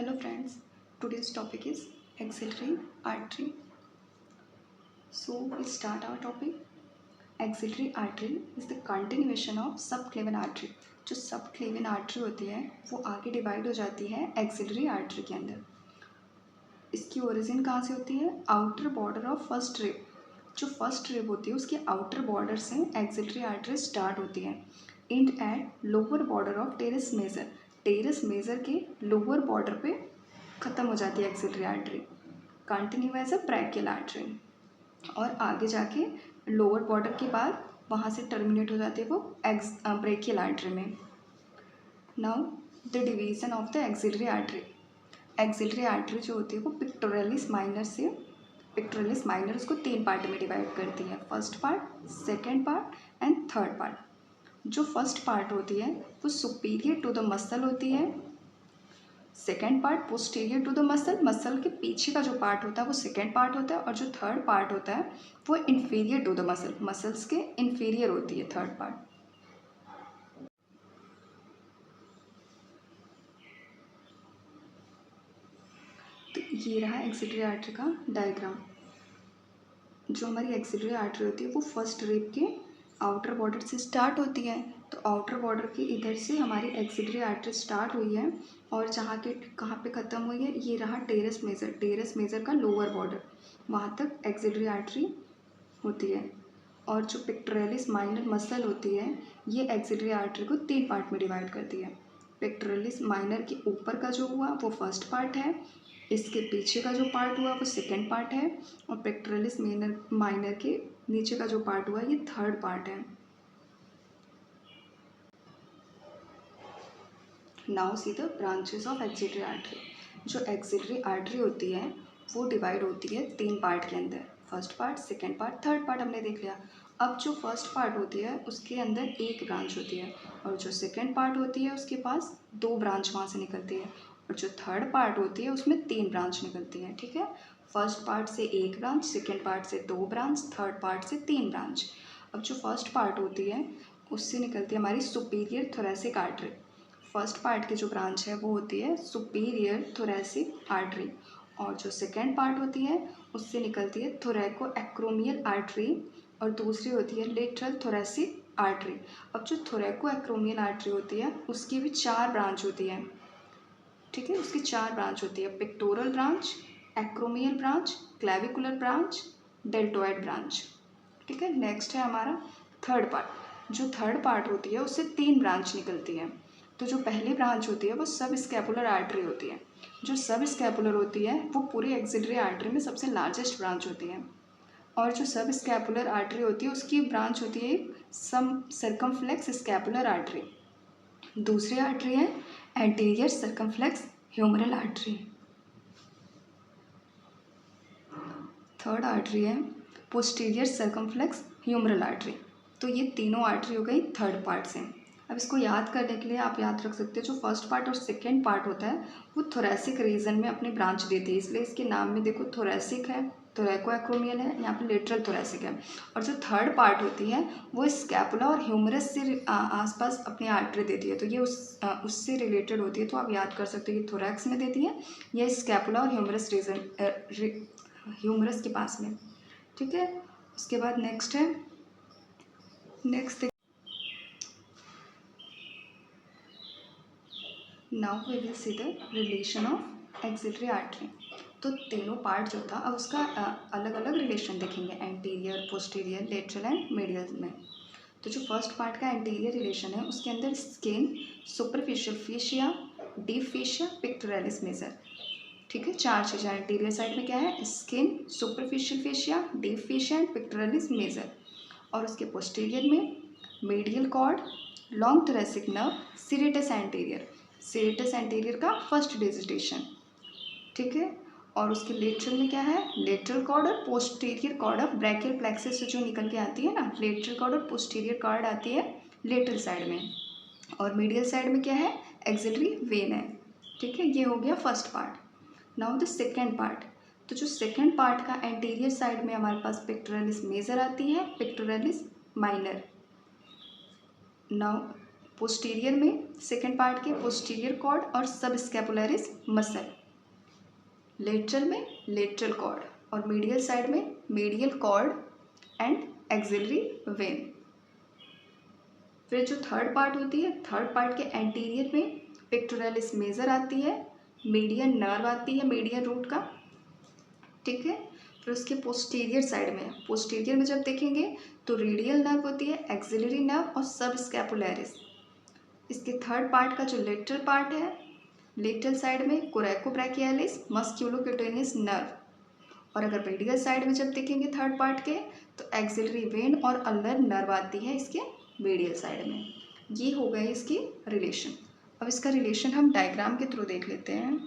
Hello friends, today's topic is axillary artery. So we start our topic. Axillary artery is the continuation of subclavian artery. जो subclavian artery होती है वो आगे divide हो जाती है axillary artery के अंदर. इसकी ओरिजिन कहाँ से होती है? Outer border of first rib. जो फर्स्ट रिब होती है उसके आउटर बॉर्डर से एक्सिलरी आर्टरी स्टार्ट होती है. And at lower border of teres major. Teres major के लोअर बॉर्डर पे ख़त्म हो जाती है axillary artery. Continue as a brachial artery और आगे जाके लोअर बॉर्डर के बाद वहाँ से टर्मिनेट हो जाती है वो ब्रैकियल आर्टरी में. Now the division of the axillary artery. Axillary artery जो होती है वो पिक्टोरलिस माइनर उसको 3 पार्ट में डिवाइड करती है. First part, second part and third part. जो फर्स्ट पार्ट होती है वो सुपीरियर टू द मसल होती है. Second part posterior to the muscle के पीछे का जो पार्ट होता है वो सेकेंड पार्ट होता है. और जो थर्ड पार्ट होता है वो इन्फीरियर टू द मसल्स के इन्फीरियर होती है थर्ड पार्ट. तो ये रहा एक्सिलरी आर्टरी का डायग्राम. जो हमारी एक्सिलरी आर्टरी होती है वो फर्स्ट रिब के आउटर बॉर्डर से स्टार्ट होती है. तो आउटर बॉर्डर के इधर से हमारी एक्सिलरी आर्टरी स्टार्ट हुई है और कहाँ पे ख़त्म हुई है? ये रहा टेरेस मेजर का लोअर बॉर्डर, वहाँ तक एक्सिलरी आर्टरी होती है. और जो पेक्टोरलिस माइनर मसल होती है ये एक्सिलरी आर्टरी को 3 पार्ट में डिवाइड करती है. पेक्टोरलिस माइनर के ऊपर का जो हुआ वो फर्स्ट पार्ट है, इसके पीछे का जो पार्ट हुआ वो सेकेंड पार्ट है, और पेक्टोरलिस माइनर के नीचे का जो पार्ट हुआ ये थर्ड पार्ट है. Now see the branches of axillary artery. जो एक्सिलरी आर्टरी होती है वो डिवाइड होती है 3 पार्ट के अंदर. First part, second part, third part हमने देख लिया. अब जो फर्स्ट पार्ट होती है उसके अंदर एक ब्रांच होती है और जो सेकेंड पार्ट होती है उसके पास 2 ब्रांच वहाँ से निकलती है और जो थर्ड पार्ट होती है उसमें 3 ब्रांच निकलती है. ठीक है, फर्स्ट पार्ट से 1 ब्रांच, सेकेंड पार्ट से 2 ब्रांच, थर्ड पार्ट से 3 ब्रांच. अब जो फर्स्ट पार्ट होती है उससे निकलती है हमारी superior thoracic artery. First part की जो ब्रांच है वो होती है सुपीरियर थोरैसिक आर्टरी और जो सेकेंड पार्ट होती है उससे निकलती है थोरैको एक्रोमियल आर्टरी और दूसरी होती है लेटरल थोरैसिक आर्टरी. अब जो थोरैको एक्रोमियल आर्टरी होती है उसकी भी 4 ब्रांच होती है. ठीक है, उसकी 4 ब्रांच होती है. Pectoral branch, acromial branch, clavicular branch, deltoid branch. ठीक है, नेक्स्ट है हमारा थर्ड पार्ट. जो थर्ड पार्ट होती है उससे 3 ब्रांच निकलती है. तो जो पहली ब्रांच होती है वो सब स्कैपुलर आर्टरी होती है. जो सब स्कैपुलर होती है वो पूरी एक्सिलरी आर्टरी में सबसे लार्जेस्ट ब्रांच होती है. और जो सब स्कैपुलर आर्टरी होती है उसकी ब्रांच होती है सम सर्कमफ्लेक्स स्कैपुलर आर्टरी. दूसरी आर्टरी है anterior circumflex humeral artery. Third artery है पोस्टीरियर सर्कमफ्लेक्स ह्यूमरल आर्टरी. तो ये तीनों आर्टरी हो गई थर्ड पार्ट से. अब इसको याद करने के लिए आप याद रख सकते हो जो फर्स्ट पार्ट और सेकेंड पार्ट होता है वो थोरैसिक रीजन में अपनी ब्रांच देती है, इसलिए इसके नाम में देखो थोरैसिक है, थोरैको एक्रोमियल है, यहाँ पे लेटरल थोरैसिक है. और जो थर्ड पार्ट होती है वो स्कैपुला और ह्यूमरस से आसपास अपनी आर्टरी देती है. तो ये उससे रिलेटेड होती है. तो आप याद कर सकते हो ये थोरैक्स में देती है, ये स्कैपुला और ह्यूमरस ह्यूमरस के पास में. ठीक है, उसके बाद next now we will see the relation of axillary artery. तो तीनों पार्ट जो था अब उसका अलग अलग रिलेशन देखेंगे anterior, posterior, lateral and medial में. तो जो फर्स्ट पार्ट का एंटीरियर रिलेशन है उसके अंदर skin, superficial fascia, deep fascia, pectoralis major. ठीक है, 4 चीज़ें. एंटीरियर साइड में क्या है? Skin, superficial fascia, deep fascia and pectoralis major. और उसके पोस्टीरियर में medial cord, long thoracic nerve, serratus anterior. Serratus anterior का फर्स्ट डिजिटेशन. ठीक है, और उसके लेटरल में क्या है? लेटरल कॉर्ड और posterior cord of brachial plexus से जो निकल के आती है ना, लेटरल कॉर्ड और पोस्टीरियर कॉर्ड आती है लेटरल साइड में. और मीडियल साइड में क्या है? एक्सिलरी वेन है. ठीक है, ये हो गया first part. Now the second part. तो जो सेकेंड पार्ट का एंटीरियर साइड में हमारे पास पेक्टोरलिस मेजर आती है, पेक्टोरलिस माइनर. नाउ पोस्टीरियर में सेकेंड पार्ट के पोस्टीरियर कॉर्ड और सब स्कैपुलरिस मसल, लेटरल में लेटरल कॉर्ड और मीडियल साइड में medial cord and axillary vein. फिर जो थर्ड पार्ट होती है, थर्ड पार्ट के एंटीरियर में पेक्टोरलिस मेजर आती है, मीडियन नर्व आती है मीडियन रूट का, ठीक है। फिर उसके पोस्टीरियर साइड में, पोस्टीरियर में जब देखेंगे तो रेडियल नर्व होती है, एक्सिलरी नर्व और सब स्कैपुलरिस। इसके थर्ड पार्ट का जो लेटरल पार्ट है, लेटरल साइड में कोरेकोब्रैकियलिस, मस्क्यूलोक्यूटेनियस नर्व, और अगर रेडियल साइड में जब देखेंगे थर्ड पार्ट के तो एक्सिलरी वेन और अल्नर नर्व आती है इसके मीडियल साइड में। ये हो गए इसकी रिलेशन। अब इसका रिलेशन हम डायग्राम के थ्रू देख लेते हैं।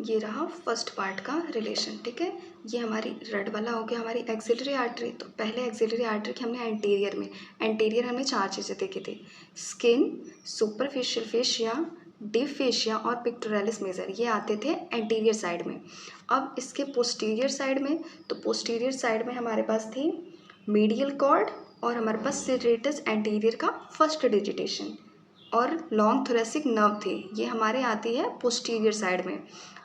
ये रहा फर्स्ट पार्ट का रिलेशन, ठीक है। ये हमारी रेड वाला हो गया हमारी एक्सिलरी आर्टरी। तो पहले एक्सिलरी आर्टरी की हमने एंटीरियर हमने 4 चीज़ें देखी थी, skin, superficial fascia, deep fascia और पिक्टोरलिस मेजर, ये आते थे एंटीरियर साइड में। अब इसके पोस्टीरियर साइड में, तो पोस्टीरियर साइड में हमारे पास थी मीडियल कॉर्ड और हमारे पास सेरेटस एंटीरियर का फर्स्ट डिजिटेशन और लॉन्ग थोरेसिक नर्व थे, ये हमारे आती है पोस्टीरियर साइड में।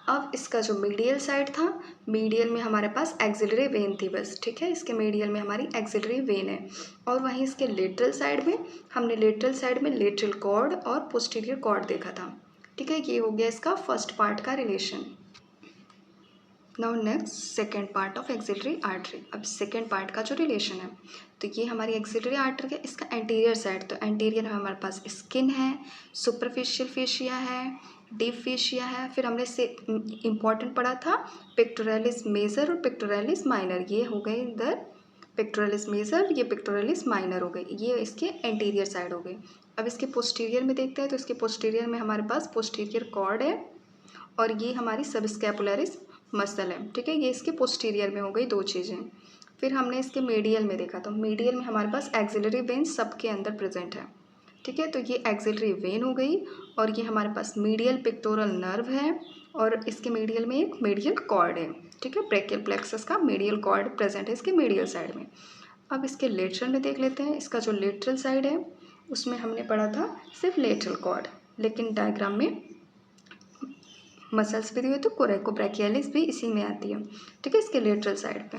अब इसका जो मीडियल साइड था, मीडियल में हमारे पास एक्सिलरी वेन थी बस, ठीक है। इसके मीडियल में हमारी एक्सिलरी वेन है। और वहीं इसके लेटरल साइड में हमने लेटरल कॉर्ड और पोस्टीरियर कॉर्ड देखा था, ठीक है। ये हो गया इसका फर्स्ट पार्ट का relation. Now next second part of axillary artery. अब सेकेंड पार्ट का जो रिलेशन है, तो ये हमारी एक्सिलरी आर्टरी है, इसका एंटीरियर साइड, तो एंटीरियर में हमारे पास स्किन है, सुपरफिशियल फेशिया है, डीप फेशिया है। फिर हमने से इम्पॉर्टेंट पढ़ा था पेक्टोरलिस मेजर और पेक्टोरलिस माइनर, ये हो गए इधर पेक्टोरलिस मेजर, ये पेक्टोरलिस माइनर हो गई, ये इसके एंटीरियर साइड हो गई। अब इसके पोस्टीरियर में देखते हैं, तो इसके पोस्टीरियर में हमारे पास पोस्टीरियर कॉर्ड है और ये हमारी सबस्कैपुलरिस मसल है, ठीक है। ये इसके पोस्टीरियर में हो गई 2 चीज़ें। फिर हमने इसके मीडियल में देखा, तो मीडियल में हमारे पास एक्सिलरी वेन सबके अंदर प्रेजेंट है, ठीक है। तो ये एक्सिलरी वेन हो गई और ये हमारे पास मीडियल पिक्टोरल नर्व है और इसके मीडियल में एक मीडियल कॉर्ड है, ठीक है। ब्रैकियल प्लेक्सस का मीडियल कॉर्ड प्रेजेंट है इसके मीडियल साइड में। अब इसके लेटरल में देख लेते हैं। इसका जो लेटरल साइड है उसमें हमने पढ़ा था सिर्फ लेटरल कॉर्ड, लेकिन डायग्राम में मसल्स भी दी हुई, तो कोरेकोब्रैकियलिस भी इसी में आती है, ठीक है, इसके लेटरल साइड पे।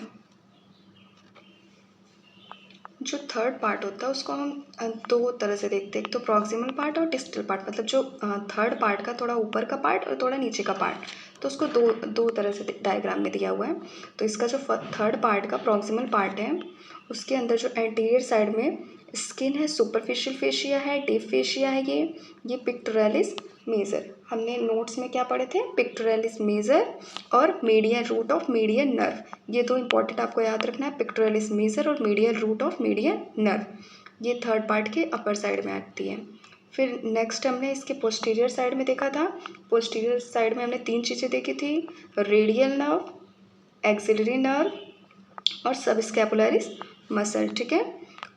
जो थर्ड पार्ट होता है उसको हम 2 तरह से देखते हैं, एक तो प्रॉक्सिमल पार्ट और डिस्टल पार्ट, मतलब जो थर्ड पार्ट का थोड़ा ऊपर का पार्ट और थोड़ा नीचे का पार्ट, तो उसको दो तरह से डायग्राम में दिया हुआ है। तो इसका जो थर्ड पार्ट का प्रॉक्सिमल पार्ट है उसके अंदर जो एंटीरियर साइड में स्किन है, सुपरफिशियल फेशिया है, डीप फेशिया है, ये पिक्टोरलिस मेजर। हमने नोट्स में क्या पढ़े थे, पिक्टोरलिस मेजर और median root of median nerve, ये 2 इंपॉर्टेंट आपको याद रखना है, पिक्टोरलिस मेजर और median root of median nerve, ये थर्ड पार्ट के अपर साइड में आती है। फिर नेक्स्ट हमने इसके पोस्टीरियर साइड में देखा था, पोस्टीरियर साइड में हमने 3 चीज़ें देखी थी, रेडियल नर्व, एक्सिलरी नर्व और सबस्कैपुलरिस मसल, ठीक है।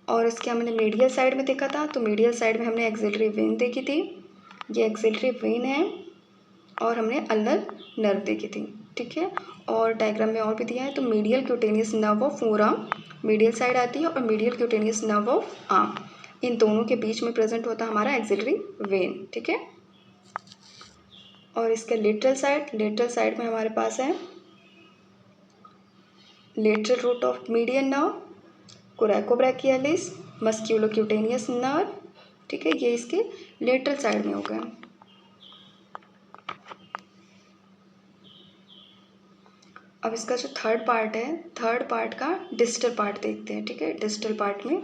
और इसके हमने मीडियल साइड में देखा था, तो मीडियल साइड में हमने एक्सिलरी वेन देखी थी, ये एक्सिलरी वेन है और हमने अल्नर नर्व देखी थी, ठीक है। और डायग्राम में और भी दिया है, तो medial cutaneous nerve of forearm medial side आती है और medial cutaneous nerve of arm, इन दोनों के बीच में प्रेजेंट होता है हमारा एक्सिलरी वेन, ठीक है। और इसके लेटरल साइड में हमारे पास है lateral root of median nerve, coracobrachialis, musculocutaneous nerve, ठीक है, ये इसके लेटरल साइड में हो गए। अब इसका जो थर्ड पार्ट है, थर्ड पार्ट का डिस्टल पार्ट देखते हैं, ठीक है। डिस्टल पार्ट में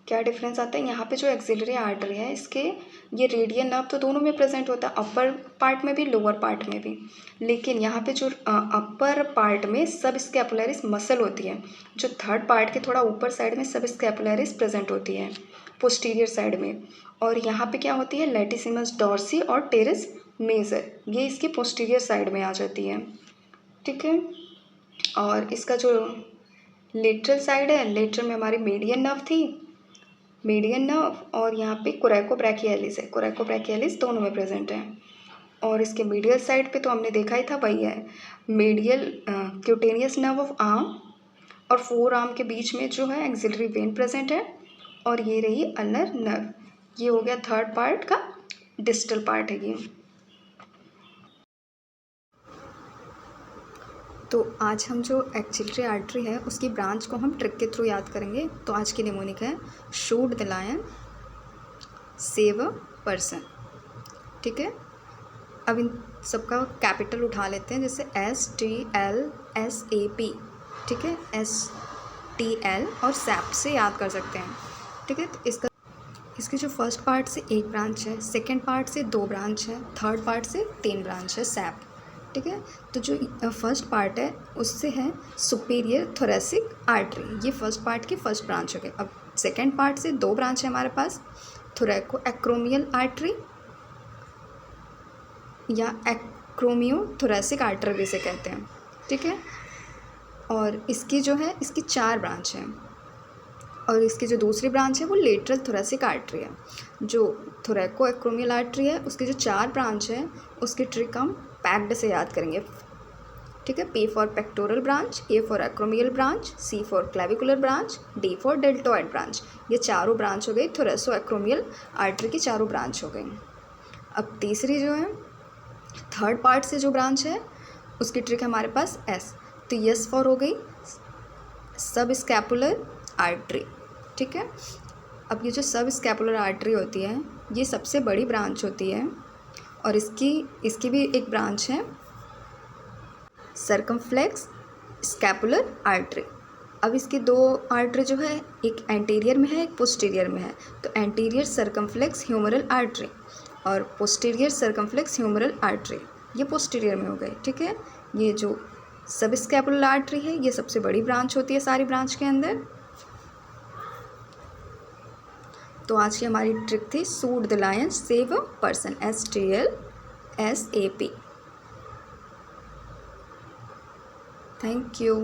क्या डिफरेंस आता है, यहाँ पे जो एक्सिलरी आर्टरी है इसके ये रेडियल नर्व तो दोनों में प्रेजेंट होता है, अपर पार्ट में भी लोअर पार्ट में भी, लेकिन यहाँ पे जो अपर पार्ट में सब स्कैपुलरिस मसल होती है, जो थर्ड पार्ट के थोड़ा ऊपर साइड में सब स्कैपुलरिस प्रेजेंट होती है पोस्टीरियर साइड में, और यहाँ पे क्या होती है लैटिसिमस डॉर्सी और टेरिस मेजर, ये इसकी पोस्टीरियर साइड में आ जाती है, ठीक है। और इसका जो लेटरल साइड है, लेटरल में हमारी मीडियन नर्व थी, मीडियन नर्व, और यहाँ पे कोरेकोब्रैकियलिस है, कोरेकोब्रैकियलिस दोनों में प्रेजेंट है। और इसके मीडियल साइड पे तो हमने देखा ही था, वही है medial cutaneous nerve of arm और फोर आर्म के बीच में जो है एक्सिलरी वेन प्रेजेंट है, और ये रही अल्नर नर्व। ये हो गया थर्ड पार्ट का डिस्टल पार्ट है ये। तो आज हम जो एक्सिलरी आर्टरी है उसकी ब्रांच को हम ट्रिक के थ्रू याद करेंगे। तो आज की निमोनिक है shoot the lion save a person. ठीक है, अब इन सबका कैपिटल उठा लेते हैं, जैसे STLSAP। ठीक है, STL और सैप से याद कर सकते हैं। ठीक है, तो इसके जो फर्स्ट पार्ट से एक ब्रांच है, सेकंड पार्ट से 2 ब्रांच है, थर्ड पार्ट से 3 ब्रांच है सैप। ठीक है, तो जो फर्स्ट पार्ट है उससे है सुपीरियर थोरेसिक आर्टरी, ये फर्स्ट पार्ट की फर्स्ट ब्रांच हो गई। अब सेकंड पार्ट से 2 ब्रांच है हमारे पास, थोरैको एक्रोमियल आर्टरी या एक्रोमियो थोरेसिक आर्टरी भी इसे कहते हैं। ठीक है, और इसकी जो है इसकी 4 ब्रांच हैं, और इसकी जो दूसरी ब्रांच है वो लेटरल थोरेसिक आर्टरी है। जो थोरैको एक्रोमियल आर्टरी है उसकी जो 4 ब्रांच है उसकी ट्रिक हम पैक्ड से याद करेंगे। ठीक है, P for pectoral branch, A for acromial branch, C for clavicular branch, D for deltoid branch. ये चारों ब्रांच हो गई थोरेसो एक्रोमियल आर्टरी की, चारों ब्रांच हो गई। अब तीसरी जो है थर्ड पार्ट से जो ब्रांच है उसकी ट्रिक है हमारे पास S। तो S फॉर हो गई सब स्कैपुलर आर्टरी। ठीक है, अब ये जो सब स्कैपुलर आर्टरी होती है ये सबसे बड़ी ब्रांच होती है, और इसकी भी एक ब्रांच है सर्कमफ्लेक्स स्कैपुलर आर्टरी। अब इसकी 2 आर्टरी जो है एक एंटीरियर में है एक पोस्टीरियर में है। तो एंटीरियर सर्कमफ्लेक्स ह्यूमरल आर्टरी और पोस्टीरियर सर्कमफ्लेक्स ह्यूमरल आर्टरी ये पोस्टीरियर में हो गए। ठीक है, ये जो सब स्कैपुलर आर्टरी है ये सबसे बड़ी ब्रांच होती है सारी ब्रांच के अंदर। तो आज की हमारी ट्रिक थी shoot the lion save a person, STLSAP। Thank you.